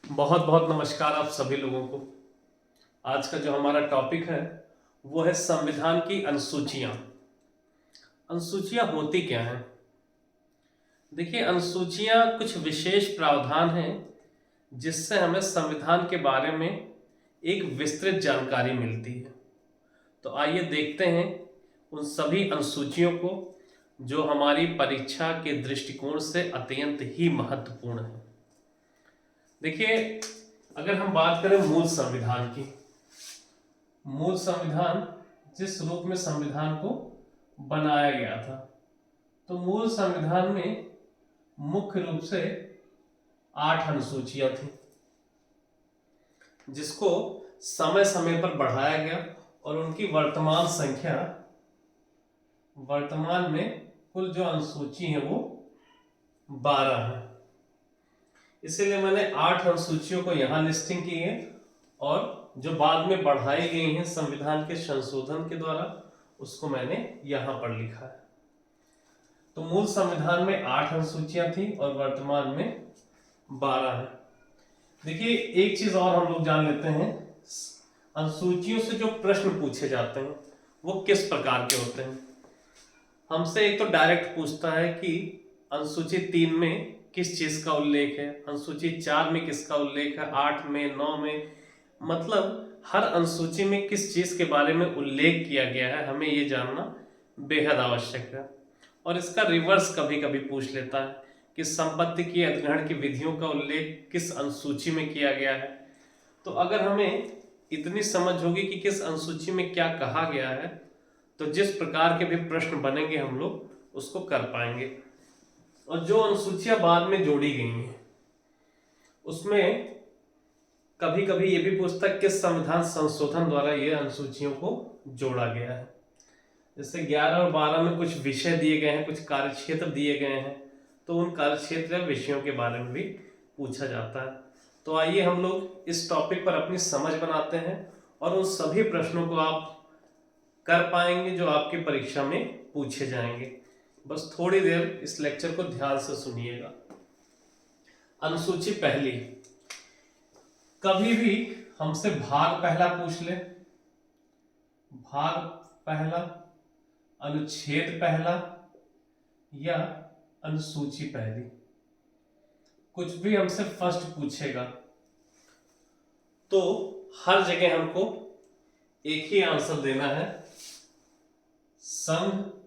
बहुत बहुत नमस्कार आप सभी लोगों को। आज का जो हमारा टॉपिक है वो है संविधान की अनुसूचियां। अनुसूचियां होती क्या हैं? देखिए, अनुसूचियां कुछ विशेष प्रावधान हैं जिससे हमें संविधान के बारे में एक विस्तृत जानकारी मिलती है। तो आइए देखते हैं उन सभी अनुसूचियों को जो हमारी परीक्षा के दृष्टिकोण से अत्यंत ही महत्वपूर्ण है। देखिए, अगर हम बात करें मूल संविधान की, मूल संविधान जिस रूप में संविधान को बनाया गया था, तो मूल संविधान में मुख्य रूप से 8 अनुसूचियां थी जिसको समय समय पर बढ़ाया गया और उनकी वर्तमान में कुल जो अनुसूची है वो 12 है। इसीलिए मैंने 8 अनुसूचियों को यहां लिस्टिंग की है और जो बाद में बढ़ाई गई हैं संविधान के संशोधन के द्वारा उसको मैंने यहां पर लिखा है। तो मूल संविधान में 8 अनुसूचियां थी और वर्तमान में 12 है। देखिए, एक चीज और हम लोग जान लेते हैं, अनुसूचियों से जो प्रश्न पूछे जाते हैं वो किस प्रकार के होते हैं। हमसे एक तो डायरेक्ट पूछता है कि अनुसूची 3 में किस चीज का उल्लेख है, अनुसूची 4 में किसका उल्लेख है, 8 में, 9 में, मतलब हर अनुसूची में किस चीज के बारे में उल्लेख किया गया है, हमें ये जानना बेहद आवश्यक है। और इसका रिवर्स कभी कभी पूछ लेता है कि संपत्ति की अधिग्रहण की विधियों का उल्लेख किस अनुसूची में किया गया है। तो अगर हमें इतनी समझ होगी कि किस अनुसूची में क्या कहा गया है, तो जिस प्रकार के भी प्रश्न बनेंगे हम लोग उसको कर पाएंगे। और जो अनुसूचियां बाद में जोड़ी गई हैं उसमें कभी कभी ये भी पूछता है किस संविधान संशोधन द्वारा ये अनुसूचियों को जोड़ा गया है। जैसे 11 और 12 में कुछ विषय दिए गए हैं, कुछ कार्यक्षेत्र दिए गए हैं, तो उन कार्यक्षेत्र या विषयों के बारे में भी पूछा जाता है। तो आइए हम लोग इस टॉपिक पर अपनी समझ बनाते हैं और उन सभी प्रश्नों को आप कर पाएंगे जो आपकी परीक्षा में पूछे जाएंगे। बस थोड़ी देर इस लेक्चर को ध्यान से सुनिएगा। अनुसूची पहली, कभी भी हमसे भाग पहला पूछ ले, भाग पहला, अनुच्छेद पहला या अनुसूची पहली, कुछ भी हमसे फर्स्ट पूछेगा तो हर जगह हमको एक ही आंसर देना है, संघ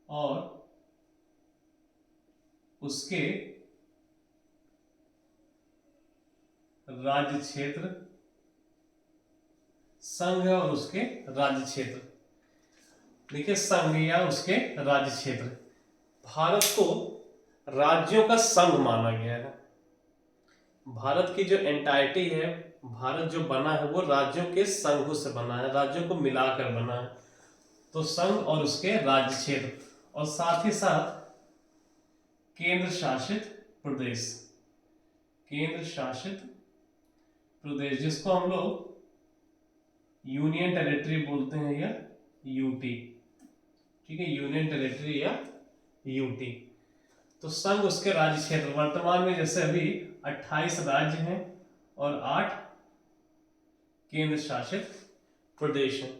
और उसके राज्य क्षेत्र, संघ और उसके राज्य क्षेत्र। देखिए, संघ या उसके राज्य क्षेत्र, भारत को राज्यों का संघ माना गया है। भारत की जो एंटाइटी है, भारत जो बना है वो राज्यों के संघों से बना है, राज्यों को मिलाकर बना है। तो संघ और उसके राज्य क्षेत्र और साथ ही साथ केंद्र शासित प्रदेश, केंद्र शासित प्रदेश जिसको हम लोग यूनियन टेरिटरी बोलते हैं या यूटी, ठीक है, यूनियन टेरिटरी या यूटी। तो संघ उसके राज्य क्षेत्र, वर्तमान में जैसे अभी 28 राज्य हैं और 8 केंद्र शासित प्रदेश हैं।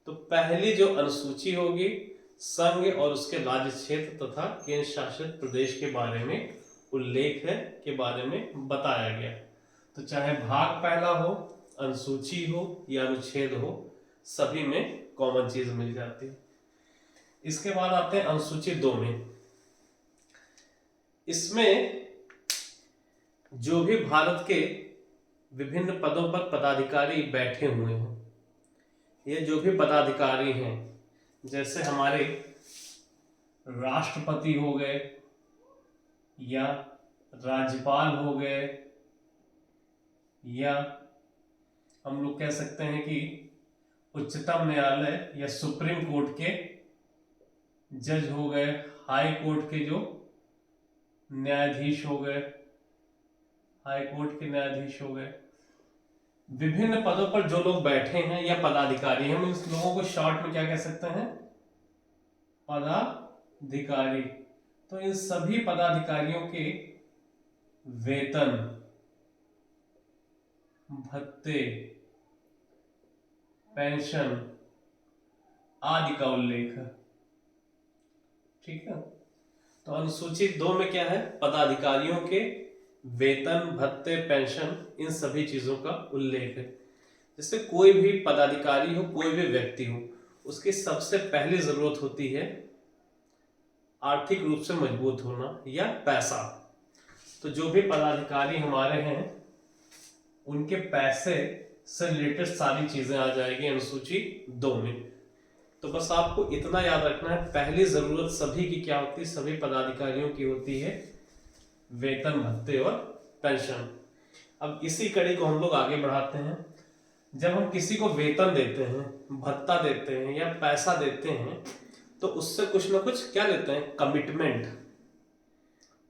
तो पहली जो अनुसूची होगी संघ और उसके राज्य क्षेत्र तथा केंद्र शासित प्रदेश के बारे में उल्लेख है, के बारे में बताया गया। तो चाहे भाग पहला हो, अनुसूची हो या अनुच्छेद हो, सभी में कॉमन चीज मिल जाती है। इसके बाद आते हैं अनुसूची 2 में। इसमें जो भी भारत के विभिन्न पदों पर पदाधिकारी बैठे हुए हैं, ये जो भी पदाधिकारी हैं, जैसे हमारे राष्ट्रपति हो गए या राज्यपाल हो गए, या हम लोग कह सकते हैं कि उच्चतम न्यायालय या सुप्रीम कोर्ट के जज हो गए, हाई कोर्ट के जो न्यायाधीश हो गए, हाई कोर्ट के न्यायाधीश हो गए, विभिन्न पदों पर जो लोग बैठे हैं या पदाधिकारी, हम इन लोगों को शॉर्ट में क्या कह सकते हैं, पदाधिकारी। तो इन सभी पदाधिकारियों के वेतन भत्ते, पेंशन आदि का उल्लेख है। ठीक है, तो अनुसूची 2 में क्या है, पदाधिकारियों के वेतन, भत्ते, पेंशन, इन सभी चीजों का उल्लेख है। जैसे कोई भी पदाधिकारी हो, कोई भी व्यक्ति हो, उसकी सबसे पहली जरूरत होती है आर्थिक रूप से मजबूत होना या पैसा। तो जो भी पदाधिकारी हमारे हैं उनके पैसे से रिलेटेड सारी चीजें आ जाएगी अनुसूची 2 में। तो बस आपको इतना याद रखना है, पहली जरूरत सभी की क्या होती है, सभी पदाधिकारियों की होती है वेतन, भत्ते और पेंशन। अब इसी कड़ी को हम लोग आगे बढ़ाते हैं। जब हम किसी को वेतन देते हैं, भत्ता देते हैं या पैसा देते हैं, तो उससे कुछ ना कुछ क्या लेते हैं, कमिटमेंट।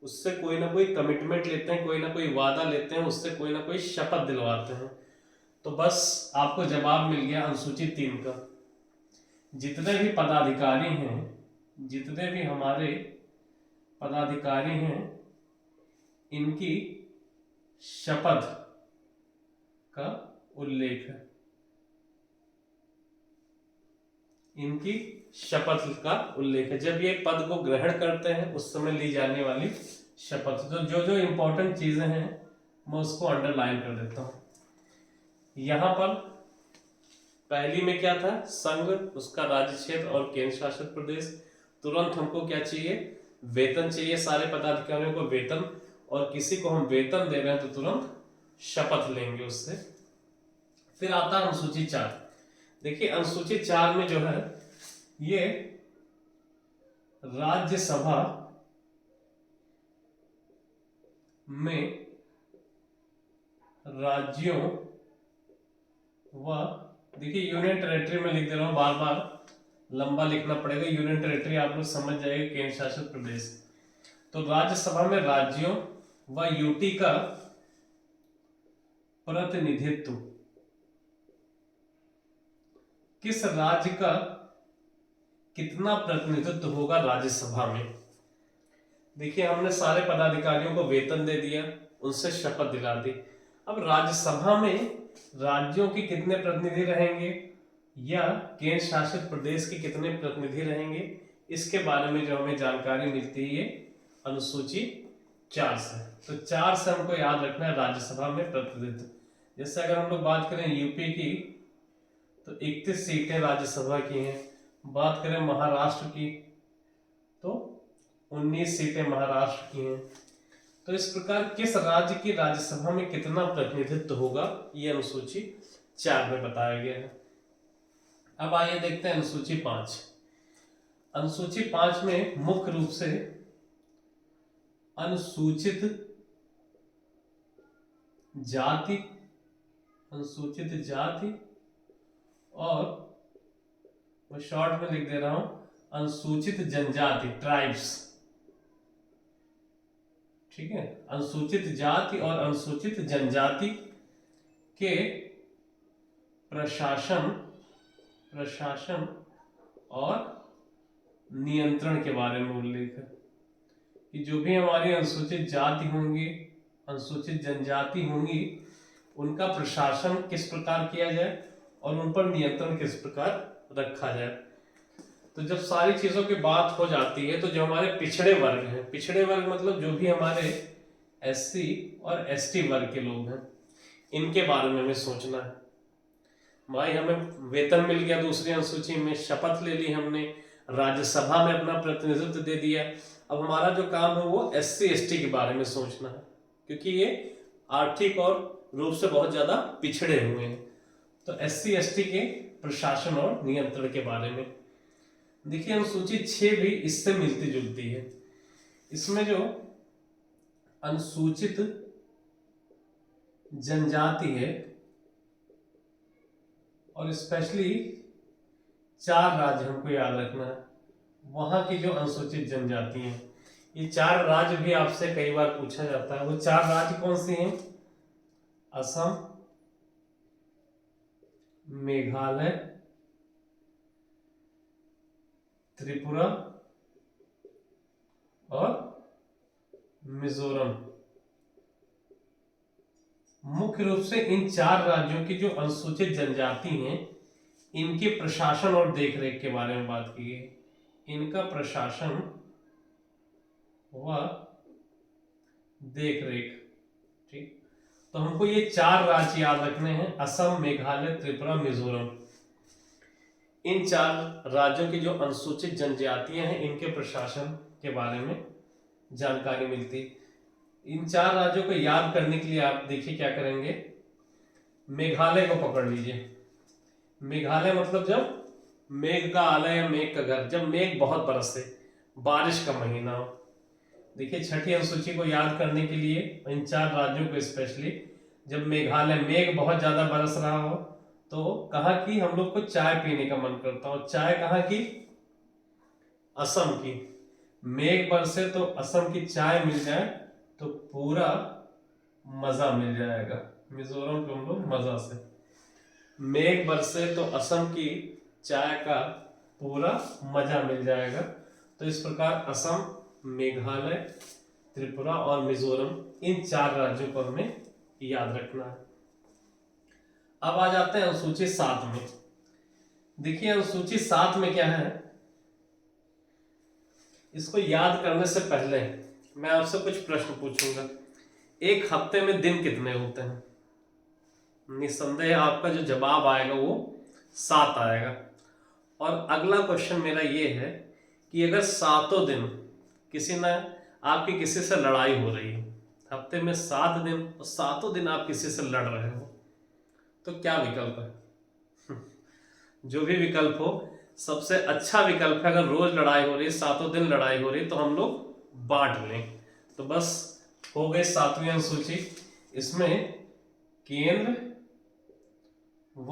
उससे कोई ना कोई कमिटमेंट लेते हैं, कोई ना कोई वादा लेते हैं, उससे कोई ना कोई शपथ दिलवाते हैं। तो बस आपको जवाब मिल गया अनुसूची 3 का। जितने भी पदाधिकारी हैं, जितने भी हमारे पदाधिकारी हैं, इनकी शपथ का उल्लेख है, इनकी शपथ का उल्लेख है। जब ये पद को ग्रहण करते हैं उस समय ली जाने वाली शपथ। तो जो जो इंपॉर्टेंट चीजें हैं मैं उसको अंडरलाइन कर देता हूं। यहां पर पहली में क्या था, संघ, उसका राज्य क्षेत्र और केंद्र शासित प्रदेश। तुरंत हमको क्या चाहिए, वेतन चाहिए, सारे पदाधिकारियों को वेतन, और किसी को हम वेतन दे रहे हैं तो तुरंत शपथ लेंगे उससे। फिर आता है अनुसूची 4। देखिए अनुसूची 4 में जो है ये राज्यसभा में राज्यों व, देखिए यूनियन टेरिटरी में लिख दे रहा हूं, बार बार लंबा लिखना पड़ेगा। यूनियन टेरिटरी आप लोग समझ जाएंगे, केंद्र शासित प्रदेश। तो राज्यसभा में राज्यों व यूटी का प्रतिनिधित्व किस राज्य का कितना प्रतिनिधित्व होगा राज्यसभा में। देखिए हमने सारे पदाधिकारियों को वेतन दे दिया, उनसे शपथ दिला दी। अब राज्यसभा में राज्यों के कितने प्रतिनिधि रहेंगे या केंद्र शासित प्रदेश के कितने प्रतिनिधि रहेंगे, इसके बारे में जो हमें जानकारी मिलती है अनुसूची 4 से। तो 4 से हमको याद रखना है राज्यसभा में प्रतिनिधित्व। जैसे अगर हम लोग बात करें यूपी की तो 31 सीटें राज्यसभा की हैं। बात करें महाराष्ट्र की तो 19 सीटें महाराष्ट्र की हैं। तो इस प्रकार किस राज्य की राज्यसभा में कितना प्रतिनिधित्व होगा ये अनुसूची 4 में बताया गया है। अब आइए देखते हैं अनुसूची 5। अनुसूची 5 में मुख्य रूप से अनुसूचित जाति, अनुसूचित जाति और मैं शॉर्ट में लिख दे रहा हूं अनुसूचित जनजाति, ट्राइब्स। ठीक है, अनुसूचित जाति और अनुसूचित जनजाति के प्रशासन और नियंत्रण के बारे में उल्लेख है कि जो भी हमारी अनुसूचित जाति होंगी, अनुसूचित जनजाति होंगी, उनका प्रशासन किस प्रकार किया जाए और उन पर नियंत्रण किस प्रकार रखा जाए। तो जब सारी चीजों की बात हो जाती है तो जो हमारे पिछड़े वर्ग हैं, पिछड़े वर्ग मतलब जो भी हमारे एससी और एसटी वर्ग के लोग हैं, इनके बारे में हमें सोचना है। भाई हमें वेतन मिल गया दूसरी अनुसूची में, शपथ ले ली हमने, राज्यसभा में अपना प्रतिनिधित्व दे दिया। अब हमारा जो काम है वो एससी एसटी के बारे में सोचना है, क्योंकि ये आर्थिक और रूप से बहुत ज्यादा पिछड़े हुए हैं। तो एससी एसटी के प्रशासन और नियंत्रण के बारे में देखिए अनुसूची 6 भी इससे मिलती जुलती है। इसमें जो अनुसूचित जनजाति है और स्पेशली 4 राज्य हमको याद रखना है, वहां की जो अनुसूचित जनजाति हैं, ये 4 राज्य भी आपसे कई बार पूछा जाता है। वो 4 राज्य कौन से हैं, असम, मेघालय, त्रिपुरा और मिजोरम। मुख्य रूप से इन 4 राज्यों की जो अनुसूचित जनजाति हैं इनके प्रशासन और देखरेख के बारे में बात की है। इनका प्रशासन व देखरेख, ठीक। तो हमको ये 4 राज्य याद रखने हैं, असम, मेघालय, त्रिपुरा, मिजोरम। इन 4 राज्यों की जो अनुसूचित जनजातियां हैं इनके प्रशासन के बारे में जानकारी मिलती। इन 4 राज्यों को याद करने के लिए आप देखिए क्या करेंगे, मेघालय को पकड़ लीजिए। मेघालय मतलब जब मेघ का आलय या मेघ का घर, जब मेघ बहुत बरसे, बारिश का महीना हो। देखिए छठी अनुसूची को याद करने के लिए इन 4 राज्यों को स्पेशली, जब मेघालय मेघ बहुत ज्यादा बरस रहा हो तो कहाँ की हम लोग को चाय पीने का मन करता हो। चाय कहाँ की, असम की। मेघ बरसे तो असम की चाय मिल जाए तो पूरा मजा मिल जाएगा। मिजोरम को हम लोग मजा से, मेघ बरसे तो असम की चाय का पूरा मजा मिल जाएगा। तो इस प्रकार असम, मेघालय, त्रिपुरा और मिजोरम, इन 4 राज्यों को हमें याद रखना है। अब आ जाते हैं अनुसूची 7 में। देखिए अनुसूची 7 में क्या है, इसको याद करने से पहले मैं आपसे कुछ प्रश्न पूछूंगा। एक हफ्ते में दिन कितने होते हैं? निस्संदेह आपका जो जवाब आएगा वो 7 आएगा। और अगला क्वेश्चन मेरा ये है कि अगर 7 दिन किसी ने आपकी किसी से लड़ाई हो रही है, हफ्ते में 7 दिन और 7 दिन आप किसी से लड़ रहे हो, तो क्या विकल्प है? जो भी विकल्प हो, सबसे अच्छा विकल्प है अगर रोज लड़ाई हो रही है, 7 दिन लड़ाई हो रही है, तो हम लोग बांट लें। तो बस हो गई 7वीं अनुसूची। इसमें केंद्र व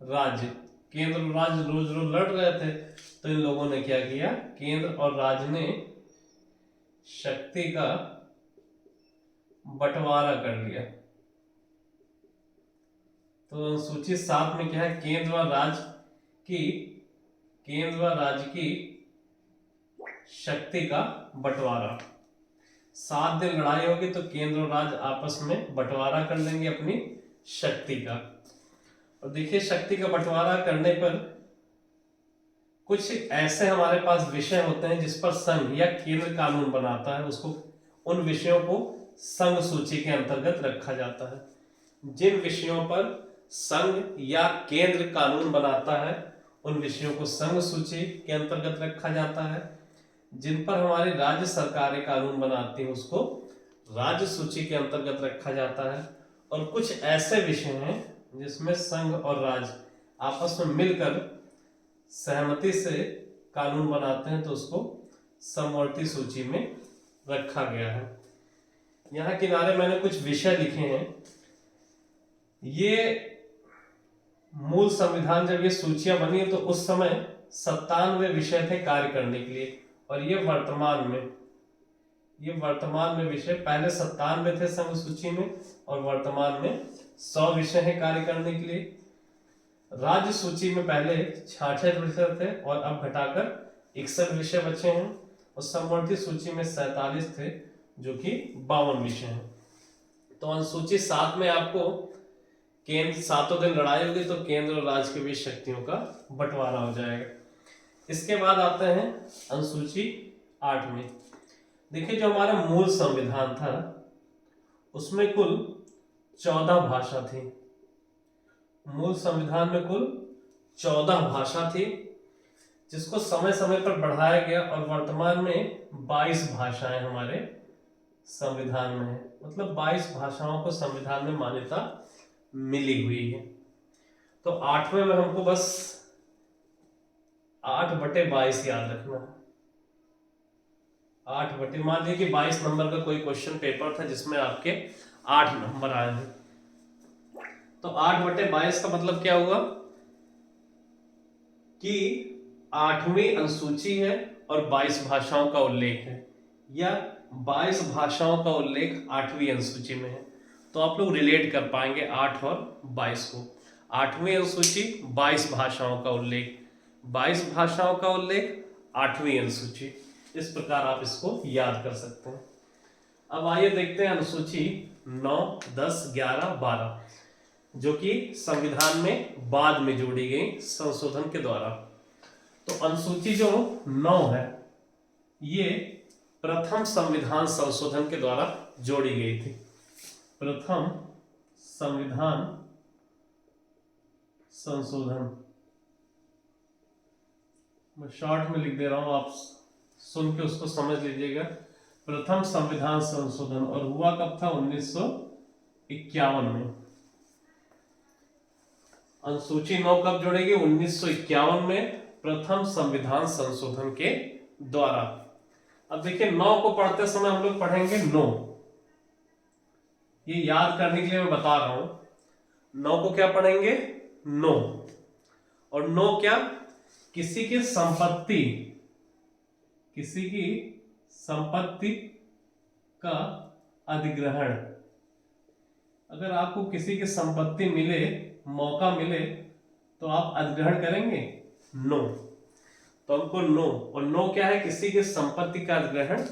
राज्य, केंद्र और राज्य रोज रोज लड़ रहे थे, तो इन लोगों ने क्या किया, केंद्र और राज्य ने शक्ति का बंटवारा कर लिया। तो अनुसूची 7 में क्या है, केंद्र व राज्य की शक्ति का बंटवारा। 7 दिन लड़ाई होगी तो केंद्र और राज्य आपस में बंटवारा कर लेंगे अपनी शक्ति का। और देखिए शक्ति का बंटवारा करने पर कुछ ऐसे हमारे पास विषय होते हैं जिस पर संघ या केंद्र कानून बनाता है, उसको, उन विषयों को संघ सूची के अंतर्गत रखा जाता है। जिन विषयों पर संघ या केंद्र कानून बनाता है उन विषयों को संघ सूची के अंतर्गत रखा जाता है। जिन पर हमारी राज्य सरकारें कानून बनाती है उसको राज्य सूची के अंतर्गत रखा जाता है। और कुछ ऐसे विषय हैं जिसमें संघ और राज्य आपस में मिलकर सहमति से कानून बनाते हैं तो उसको समवर्ती सूची में रखा गया है। यहाँ किनारे मैंने कुछ विषय लिखे हैं। ये मूल संविधान जब ये सूचियां बनी तो उस समय 97 विषय थे कार्य करने के लिए, और ये वर्तमान में विषय, पहले 97 थे संघ सूची में और वर्तमान में 100 विषय हैं कार्य करने के लिए। राज्य सूची में पहले 66 विषय थे और अब घटाकर 61 विषय बचे हैं, और समवर्ती सूची में 47 थे जो कि 52 विषय हैं। तो अनुसूची 7 में आपको केंद्र, 7 दिन लड़ाई होगी तो केंद्र और राज्य के बीच शक्तियों का बंटवारा हो जाएगा। इसके बाद आते हैं अनुसूची 8 में। देखिए जो हमारा मूल संविधान था उसमें कुल 14 भाषा थी। मूल संविधान में कुल 14 भाषा थी, जिसको समय समय पर बढ़ाया गया, और वर्तमान में 22 भाषाएं हमारे संविधान में है। मतलब 22 भाषाओं को संविधान में मान्यता मिली हुई है। तो 8वें में हमको बस 8/22 याद रखना है। 8 बटे, मान लीजिए कि 22 नंबर का कोई क्वेश्चन पेपर था जिसमें आपके 8 नंबर आए हैं, तो 8/22 का मतलब क्या हुआ कि 8वीं अनुसूची है और 22 भाषाओं का उल्लेख है, या 22 भाषाओं का उल्लेख 8वीं अनुसूची में है। तो आप लोग रिलेट कर पाएंगे 8 और 22 को। 8वीं अनुसूची 22 भाषाओं का उल्लेख, 22 भाषाओं का उल्लेख 8वीं अनुसूची। इस प्रकार आप इसको याद कर सकते हैं। अब आइए देखते हैं अनुसूची 9, 10, 11, 12 जो कि संविधान में बाद में जोड़ी गई संशोधन के द्वारा। तो अनुसूची जो 9 है ये प्रथम संविधान संशोधन के द्वारा जोड़ी गई थी। प्रथम संविधान संशोधन, मैं शॉर्ट में लिख दे रहा हूं, आप सुन के उसको समझ लीजिएगा। प्रथम संविधान संशोधन, और हुआ कब था? 1951 में। अनुसूची 9 कब जोड़ेगी? 1951 में प्रथम संविधान संशोधन के द्वारा। अब देखिए 9 को पढ़ते समय हम लोग पढ़ेंगे 9, ये याद करने के लिए मैं बता रहा हूं। 9 को क्या पढ़ेंगे? 9। और 9 क्या? किसी की संपत्ति, किसी की संपत्ति का अधिग्रहण। अगर आपको किसी की संपत्ति मिले, मौका मिले, तो आप अधिग्रहण करेंगे? नो। तो हमको नो, और नो क्या है? किसी की संपत्ति का अधिग्रहण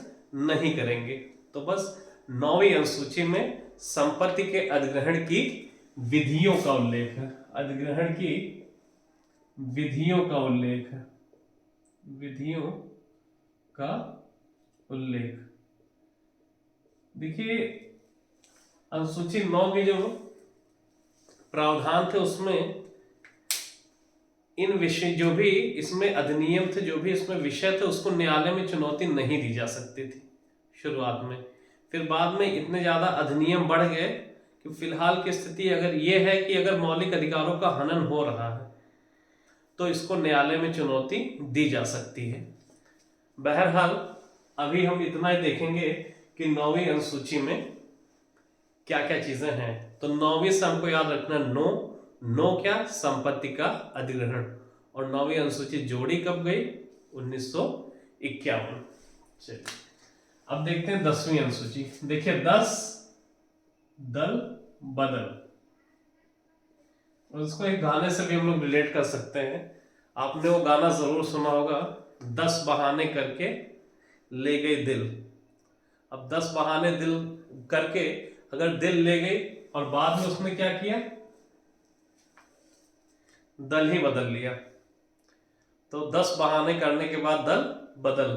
नहीं करेंगे। तो बस 9वीं अनुसूची में संपत्ति के अधिग्रहण की विधियों का उल्लेख है। अधिग्रहण की विधियों का उल्लेख है, विधियों का उल्लेख। देखिए अनुसूची 9 के जो प्रावधान थे उसमें इन विषय, जो भी इसमें अधिनियम थे, जो भी इसमें विषय थे, उसको न्यायालय में चुनौती नहीं दी जा सकती थी शुरुआत में। फिर बाद में इतने ज्यादा अधिनियम बढ़ गए कि फिलहाल की स्थिति अगर ये है कि अगर मौलिक अधिकारों का हनन हो रहा है तो इसको न्यायालय में चुनौती दी जा सकती है। बहरहाल अभी हम इतना ही देखेंगे कि 9वीं अनुसूची में क्या क्या चीजें हैं। तो 9वीं से हमको याद रखना नो क्या? संपत्ति का अधिग्रहण। और 9वीं अनुसूची जोड़ी कब गई? 1951। चलिए अब देखते हैं 10वीं अनुसूची। देखिए 10 दल बदल, और उसको एक गाने से भी हम लोग रिलेट कर सकते हैं। आपने वो गाना जरूर सुना होगा, 10 बहाने करके ले गई दिल। अब 10 बहाने दिल करके अगर दिल ले गई और बाद में उसने क्या किया? दल ही बदल लिया, तो 10 बहाने करने के बाद दल बदल।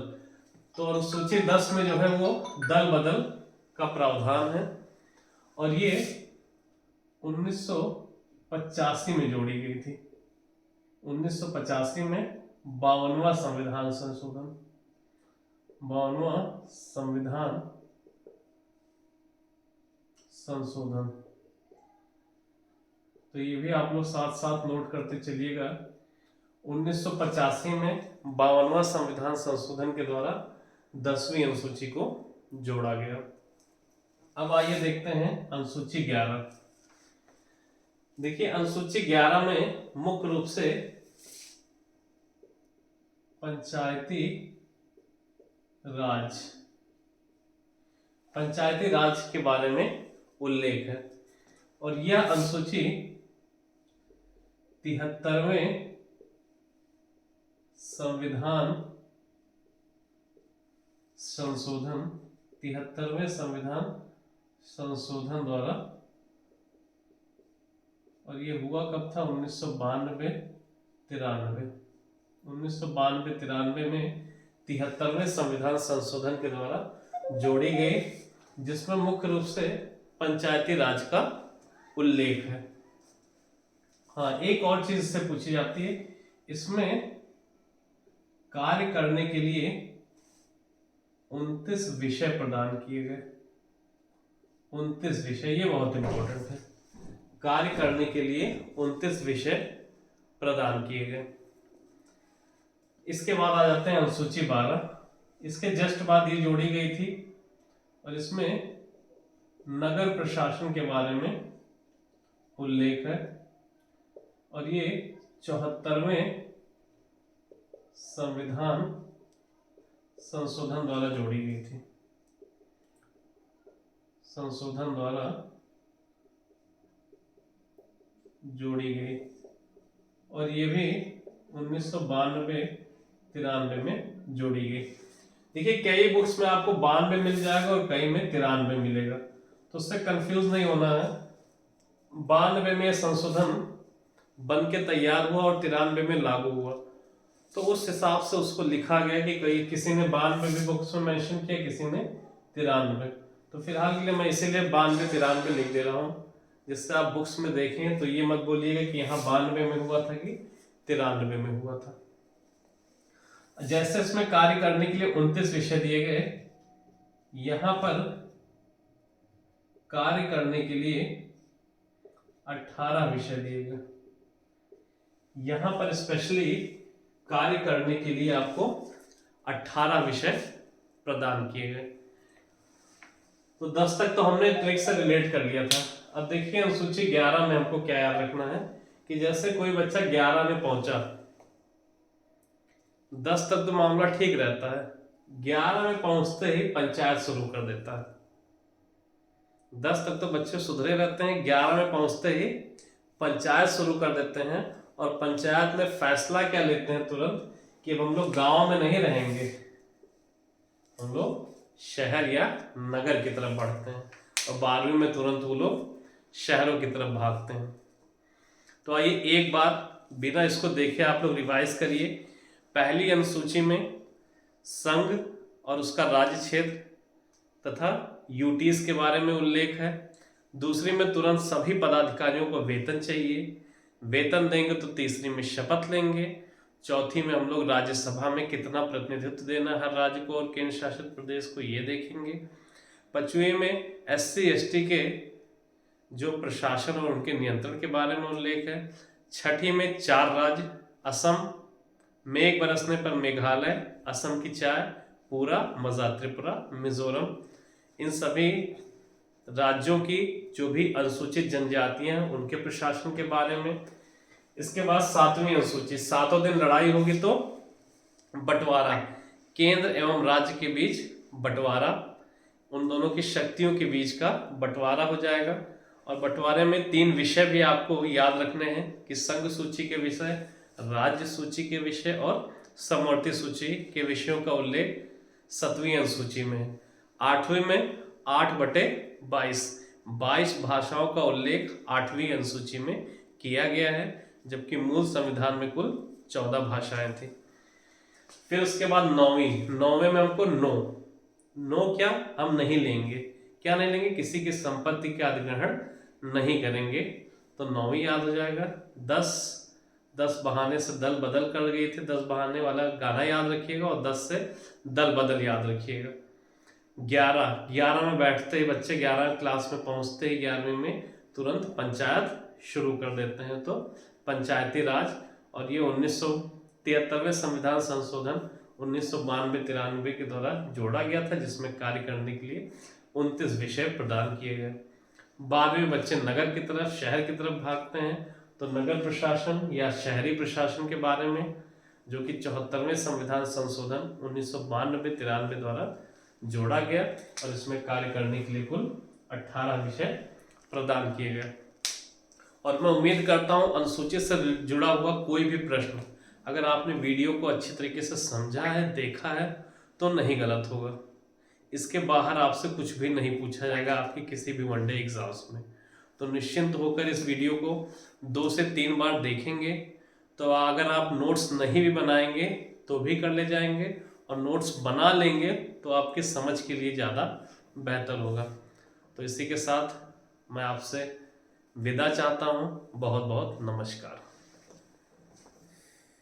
तो अनुसूची 10 में जो है वो दल बदल का प्रावधान है, और ये 1985 में जोड़ी गई थी। 1985 में 52वां संविधान संशोधन, 52वां संविधान संशोधन। तो ये भी आप लोग साथ साथ नोट करते चलिएगा। 1985 में 52वां संविधान संशोधन के द्वारा 10वीं अनुसूची को जोड़ा गया। अब आइए देखते हैं अनुसूची 11। देखिए अनुसूची 11 में मुख्य रूप से पंचायती राज के बारे में उल्लेख है, और यह अनुसूची 73वें संविधान संशोधन, 73वें संविधान संशोधन द्वारा, और ये हुआ कब था? 1992-93। 1992-93 में 73वें संविधान संशोधन के द्वारा जोड़ी गई, जिसमें मुख्य रूप से पंचायती राज का उल्लेख है। हाँ, एक और चीज इससे पूछी जाती है, इसमें कार्य करने के लिए 29 विषय प्रदान किए गए। 29 विषय, ये बहुत इंपॉर्टेंट है। कार्य करने के लिए 29 विषय प्रदान किए गए। इसके बाद आ जाते हैं अनुसूची 12। इसके जस्ट बाद ये जोड़ी गई थी, और इसमें नगर प्रशासन के बारे में उल्लेख है, और ये 74वें संविधान संशोधन द्वारा जोड़ी गई थी। संशोधन द्वारा जोड़ी गई, और ये भी 1992-93 में जोड़ी गई। देखिए कई बुक्स में आपको 92 मिल जाएगा और कई में 93 मिलेगा, तो उससे कंफ्यूज नहीं होना है। 92 में संशोधन बन के तैयार हुआ और 93 में लागू हुआ, तो उस हिसाब से उसको लिखा गया कि कई किसी ने 92 भी बुक्स में मेंशन किया, किसी ने 93। तो फिलहाल के लिए मैं इसीलिए 92 93 लिख दे रहा हूँ, जिससे आप बुक्स में देखें तो ये मत बोलिएगा कि यहाँ 92 में हुआ था कि 93 में हुआ था। जैसे इसमें कार्य करने के लिए 29 विषय दिए गए, यहां पर कार्य करने के लिए 18 विषय दिए गए। यहां पर स्पेशली कार्य करने के लिए आपको 18 विषय प्रदान किए गए। तो 10 तक तो हमने ट्रिक से रिलेट कर लिया था। अब देखिए अनुसूची 11 में हमको क्या याद रखना है कि जैसे कोई बच्चा 11 में पहुंचा, 10 तक तो मामला ठीक रहता है, 11 में पहुंचते ही पंचायत शुरू कर देता है। 10 तक तो बच्चे सुधरे रहते हैं, 11 में पहुंचते ही पंचायत शुरू कर देते हैं, और पंचायत में फैसला क्या लेते हैं तुरंत कि अब हम लोग गांव में नहीं रहेंगे, हम लोग शहर या नगर की तरफ बढ़ते हैं, और 12वीं में तुरंत वो लोग शहरों की तरफ भागते हैं। तो आइए एक बार बिना इसको देखे आप लोग रिवाइज करिए। पहली अनुसूची में संघ और उसका राज्य क्षेत्र तथा यूटीज के बारे में उल्लेख है। दूसरी में तुरंत सभी पदाधिकारियों को वेतन चाहिए, वेतन देंगे तो तीसरी में शपथ लेंगे। चौथी में हम लोग राज्यसभा में कितना प्रतिनिधित्व देना हर राज्य को और केंद्र शासित प्रदेश को ये देखेंगे। 5वीं में SC ST के जो प्रशासन और उनके नियंत्रण के बारे में उल्लेख है। 6ठी में 4 राज्य, असम, मेघ बरसने पर मेघालय, असम की चाय, पूरा मजा त्रिपुरा, मिजोरम, इन सभी राज्यों की जो भी अनुसूचित जनजातियां हैं उनके प्रशासन के बारे में। इसके बाद 7वीं अनुसूची, 7 दिन लड़ाई होगी तो बंटवारा, केंद्र एवं राज्य के बीच बंटवारा, उन दोनों की शक्तियों के बीच का बंटवारा हो जाएगा। और बंटवारे में 3 विषय भी आपको याद रखने हैं कि संघ सूची के विषय, राज्य सूची के विषय और समवर्ती सूची के विषयों का उल्लेख 7वीं अनुसूची में। 8वीं में 8/22 22 भाषाओं का उल्लेख 8वीं अनुसूची में किया गया है, जबकि मूल संविधान में कुल 14 भाषाएं थी। फिर उसके बाद 9वीं में हमको नो क्या हम नहीं लेंगे, क्या नहीं लेंगे, किसी की संपत्ति का अधिग्रहण नहीं करेंगे, तो 9वीं याद हो जाएगा। 10 बहाने से दल बदल कर गई थी, 10 बहाने वाला गाना याद रखिएगा, और 10 से दल बदल याद रखिएगा। 11 में बैठते ही बच्चे 11 क्लास में पहुंचते ही 11वीं में तुरंत पंचायत शुरू कर देते हैं, तो पंचायती राज। और ये 1973वें संविधान संशोधन 1992-93 के द्वारा जोड़ा गया था, जिसमें कार्य करने के लिए 29 विषय प्रदान किए गए। 12वीं बच्चे नगर की तरफ, शहर की तरफ भागते हैं, तो नगर प्रशासन या शहरी प्रशासन के बारे में, जो कि 74वें संविधान संशोधन 1992-93 द्वारा जोड़ा गया, और इसमें कार्य करने के लिए कुल 18 विषय प्रदान किए गए। और मैं उम्मीद करता हूं अनुसूची से जुड़ा हुआ कोई भी प्रश्न, अगर आपने वीडियो को अच्छी तरीके से समझा है, देखा है, तो नहीं गलत होगा। इसके बाहर आपसे कुछ भी नहीं पूछा जाएगा आपके किसी भी वनडे एग्जाम्स में। तो निश्चिंत होकर इस वीडियो को 2 से 3 बार देखेंगे, तो अगर आप नोट्स नहीं भी बनाएंगे तो भी कर ले जाएंगे, और नोट्स बना लेंगे तो आपकी समझ के लिए ज़्यादा बेहतर होगा। तो इसी के साथ मैं आपसे विदा चाहता हूँ। बहुत बहुत नमस्कार।